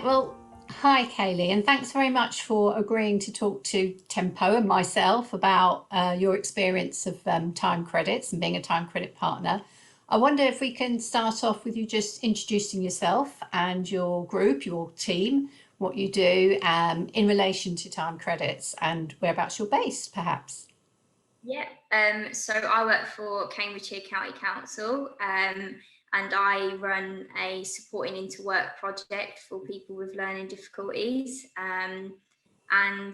Well, hi Kaylee, and thanks very much for agreeing to talk to Tempo and myself about your experience of time credits and being a time credit partner. I wonder if we can start off with you just introducing yourself and your group, your team, what you do in relation to time credits and whereabouts you're based, perhaps. Yeah, so I work for Cambridgeshire County Council, and I run a supporting into work project for people with learning difficulties. And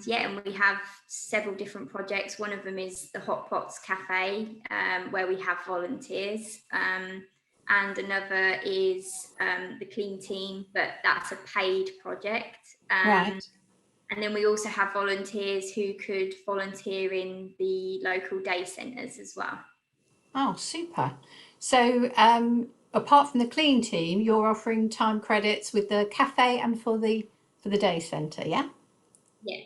yeah, and we have several different projects. One of them is the Hot Pots Cafe, where we have volunteers. And another is the Clean Team, but that's a paid project. Right. And then we also have volunteers who could volunteer in the local day centres as well. Oh, super. So, apart from the clean team, you're offering time credits with the cafe and for the day centre, yeah? Yeah.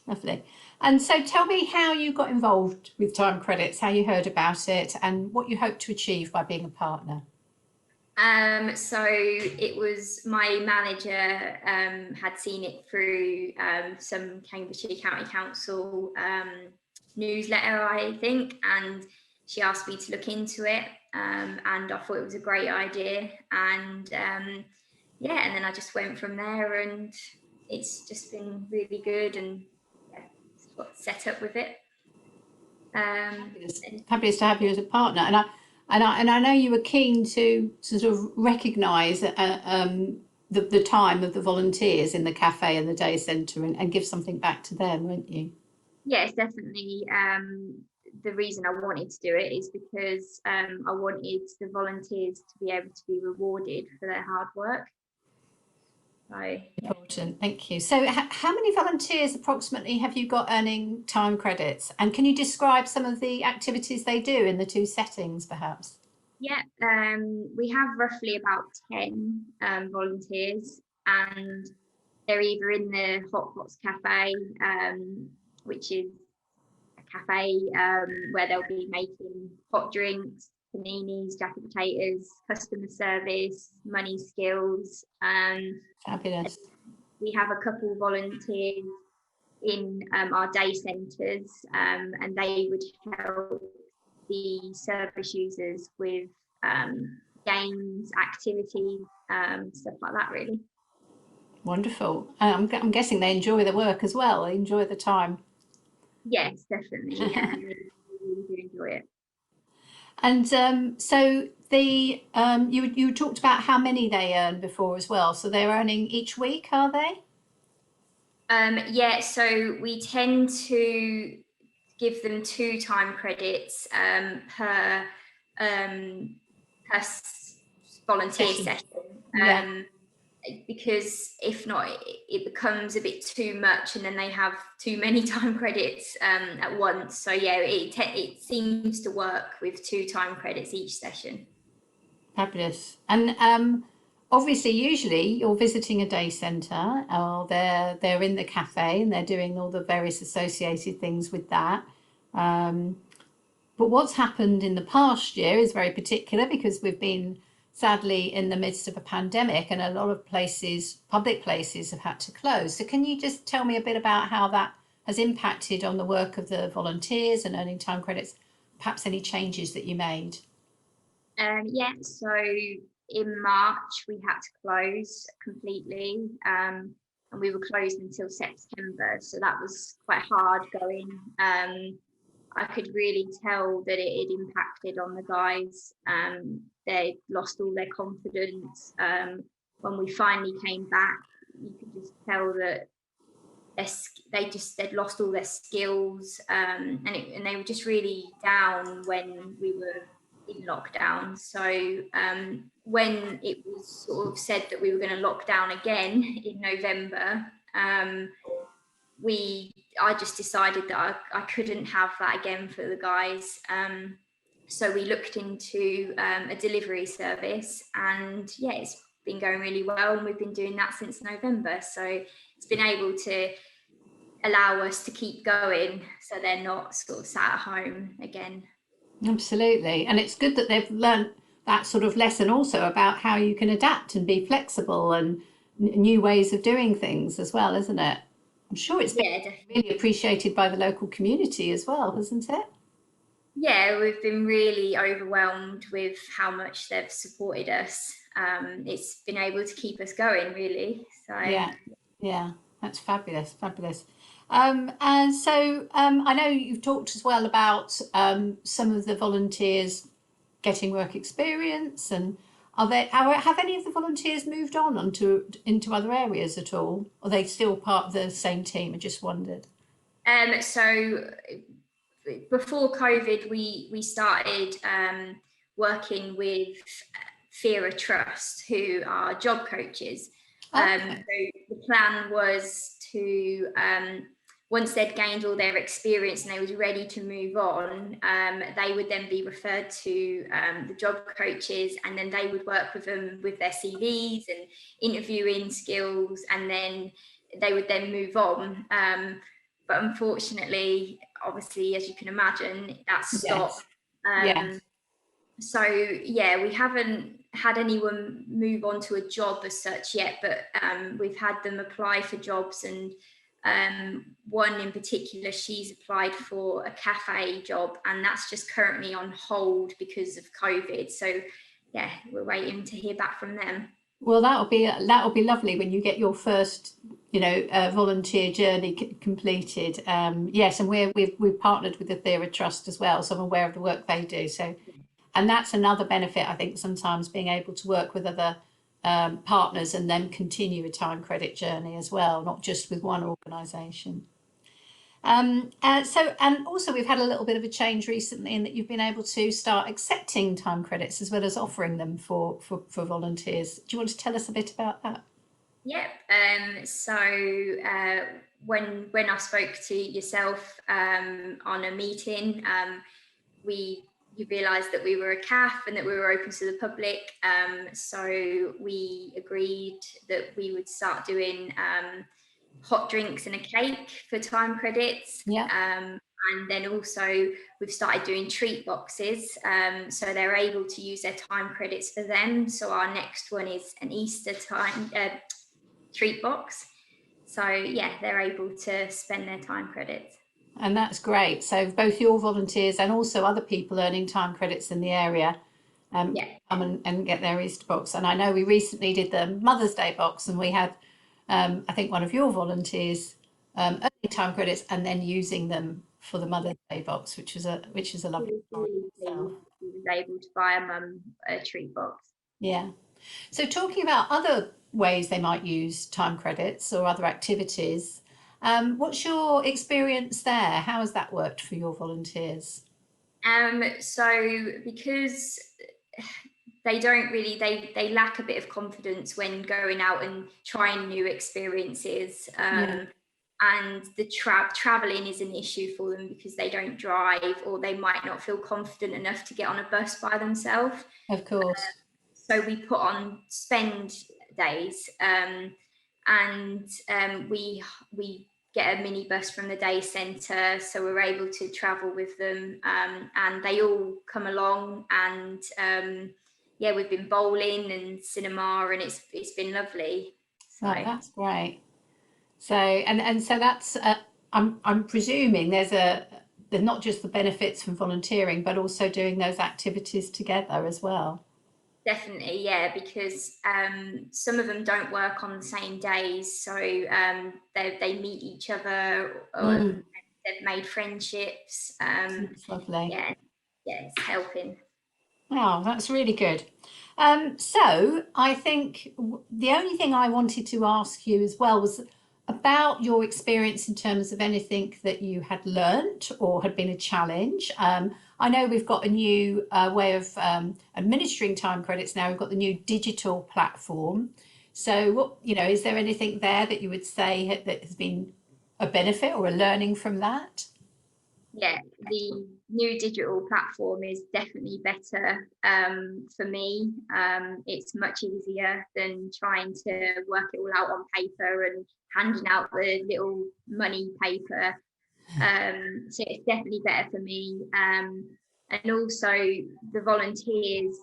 Lovely. And so tell me how you got involved with time credits, how you heard about it, and what you hope to achieve by being a partner. So it was my manager had seen it through some Cambridgeshire County Council newsletter, I think, and she asked me to look into it, and I thought it was a great idea, and yeah, and then I just went from there, and it's just been really good, and yeah, got set up with it. Fabulous, And fabulous to have you as a partner, and I know you were keen to sort of recognise the time of the volunteers in the cafe and the day centre and give something back to them, weren't you? yes, definitely. The reason I wanted to do it is because I wanted the volunteers to be able to be rewarded for their hard work. So yeah, Important, thank you. So, how many volunteers approximately have you got earning time credits? And can you describe some of the activities they do in the two settings, perhaps? yeah. We have roughly about 10 volunteers, and they're either in the Hot Pots Cafe, which is a cafe where they'll be making hot drinks, paninis, jacket potatoes, customer service, money skills. Fabulous. We have a couple volunteers in our day centres, and they would help the service users with games, activities, stuff like that, really. Wonderful. I'm guessing they enjoy the work as well. They enjoy the time. Yes, definitely. Yeah, they really do enjoy it. And so you talked about how many they earn before as well. So they're earning each week, are they? Yeah, so we tend to give them 2 time credits um, per volunteer Session. session. Yeah. Um, because if not, it becomes a bit too much, and then they have too many time credits at once. So yeah, it seems to work with 2 time credits each session. Fabulous. And obviously, usually you're visiting a day centre, or they're in the cafe and they're doing all the various associated things with that. Um, but what's happened in the past year is very particular because we've been sadly in the midst of a pandemic and a lot of places, public places, have had to close. So can you just tell me a bit about how that has impacted on the work of the volunteers and earning time credits? Perhaps any changes that you made? Yeah, so in March we had to close completely, and we were closed until September. So that was quite hard going. I could really tell that it had impacted on the guys. They lost all their confidence. When we finally came back, you could just tell that they'd lost all their skills, and they were just really down when we were in lockdown. So when it was sort of said that we were going to lock down again in November, I just decided that I couldn't have that again for the guys. So we looked into a delivery service, and yeah, it's been going really well, and we've been doing that since November. So it's been able to allow us to keep going, so they're not sort of sat at home again. Absolutely. And it's good that they've learnt that sort of lesson also about how you can adapt and be flexible and new ways of doing things as well, isn't it? I'm sure it's been Yeah, definitely. really appreciated by the local community as well, hasn't it? Yeah, we've been really overwhelmed with how much they've supported us. It's been able to keep us going, really. So, Yeah, yeah, that's fabulous, fabulous. And so I know you've talked as well about some of the volunteers getting work experience, and have any of the volunteers moved on onto into other areas at all? Or are they still part of the same team? I just wondered. so before COVID, we started working with Fira Trust, who are job coaches. Okay. So the plan was to once they'd gained all their experience and they was ready to move on, they would then be referred to the job coaches, and then they would work with them with their CVs and interviewing skills, and then they would then move on. But unfortunately, obviously, as you can imagine, that stopped. Yes. Yes. So yeah, we haven't had anyone move on to a job as such yet, but we've had them apply for jobs, and one in particular, she's applied for a cafe job, and that's just currently on hold because of COVID. So yeah, we're waiting to hear back from them. Well, that'll be lovely when you get your first, volunteer journey completed. Yes, and we've partnered with the Thera Trust as well, so I'm aware of the work they do. So, and that's another benefit, I think, sometimes being able to work with other partners and then continue a time credit journey as well, not just with one organisation. And also we've had a little bit of a change recently in that you've been able to start accepting time credits as well as offering them for volunteers. Do you want to tell us a bit about that? Yep. So when I spoke to yourself on a meeting, we you realised that we were a CAF and that we were open to the public. So we agreed that we would start doing hot drinks and a cake for time credits. Yeah. And then also we've started doing treat boxes, so they're able to use their time credits for them. So our next one is an Easter time treat box. So yeah, they're able to spend their time credits. And that's great. So both your volunteers and also other people earning time credits in the area Yeah. come and get their Easter box. And I know we recently did the Mother's Day box, and we had, I think, one of your volunteers earning time credits and then using them for the Mother's Day box, which is a He lovely was story really in itself. pleased he was able to buy a mum a treat box. Yeah. So talking about other ways they might use time credits or other activities, what's your experience there? How has that worked for your volunteers? So because they don't really they lack a bit of confidence when going out and trying new experiences. Yeah, And the traveling is an issue for them because they don't drive, or they might not feel confident enough to get on a bus by themselves. of course. So we put on spend days, and we get a minibus from the day centre, so we're able to travel with them, and they all come along, and yeah, we've been bowling and cinema, and it's been lovely. Oh, So that's great. So and so that's I'm presuming there's not just the benefits from volunteering, but also doing those activities together as well. definitely, yeah, because some of them don't work on the same days, so they meet each other, or Mm, they've made friendships. that's lovely. Yeah, yeah, it's helping. Oh, that's really good. So I think the only thing I wanted to ask you as well was about your experience in terms of anything that you had learnt or had been a challenge. I know we've got a new way of administering time credits now. We've got the new digital platform. So what, is there anything there that you would say that has been a benefit or a learning from that? Yeah, the new digital platform is definitely better for me. It's much easier than trying to work it all out on paper and handing out the little money paper. So it's definitely better for me. and also the volunteers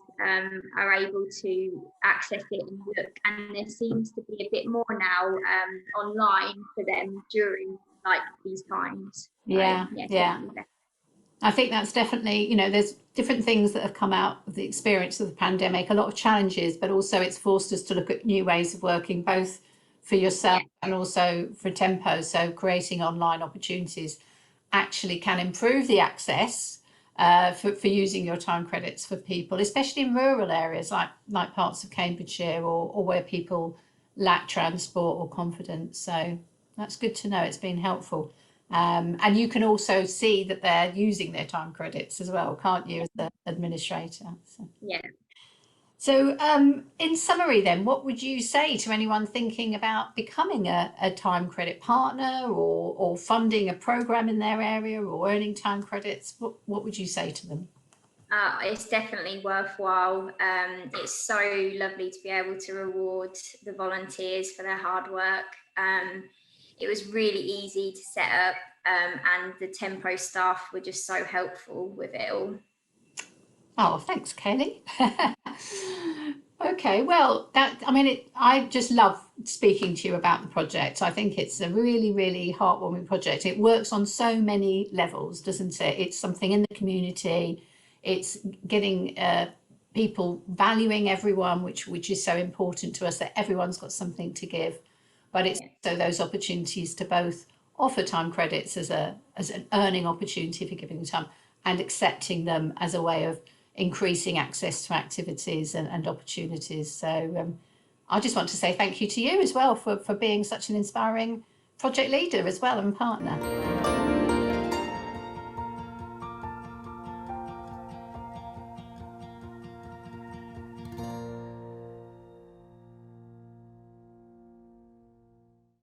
are able to access it and look, and there seems to be a bit more now online for them during like these times. So Yeah, yeah, it's yeah. definitely better. I think that's definitely, there's different things that have come out of the experience of the pandemic, a lot of challenges, but also it's forced us to look at new ways of working, both for yourself Yeah, and also for Tempo. So creating online opportunities actually can improve the access for using your time credits for people, especially in rural areas like parts of Cambridgeshire or where people lack transport or confidence. So that's good to know. It's been helpful. And you can also see that they're using their time credits as well, can't you, as the administrator? yeah. In summary, then, what would you say to anyone thinking about becoming a time credit partner or funding a program in their area or earning time credits? What would you say to them? It's definitely worthwhile. It's so lovely to be able to reward the volunteers for their hard work. It was really easy to set up, and the Tempo staff were just so helpful with it all. Oh, thanks, Kelly. Okay, well, I just love speaking to you about the project. I think it's a really, really heartwarming project. It works on so many levels, doesn't it? It's something in the community. It's getting people valuing everyone, which is so important to us, that everyone's got something to give. But it's Yeah, also those opportunities to both offer time credits as an earning opportunity for giving time and accepting them as a way of increasing access to activities and opportunities. So I just want to say thank you to you as well for being such an inspiring project leader as well and partner.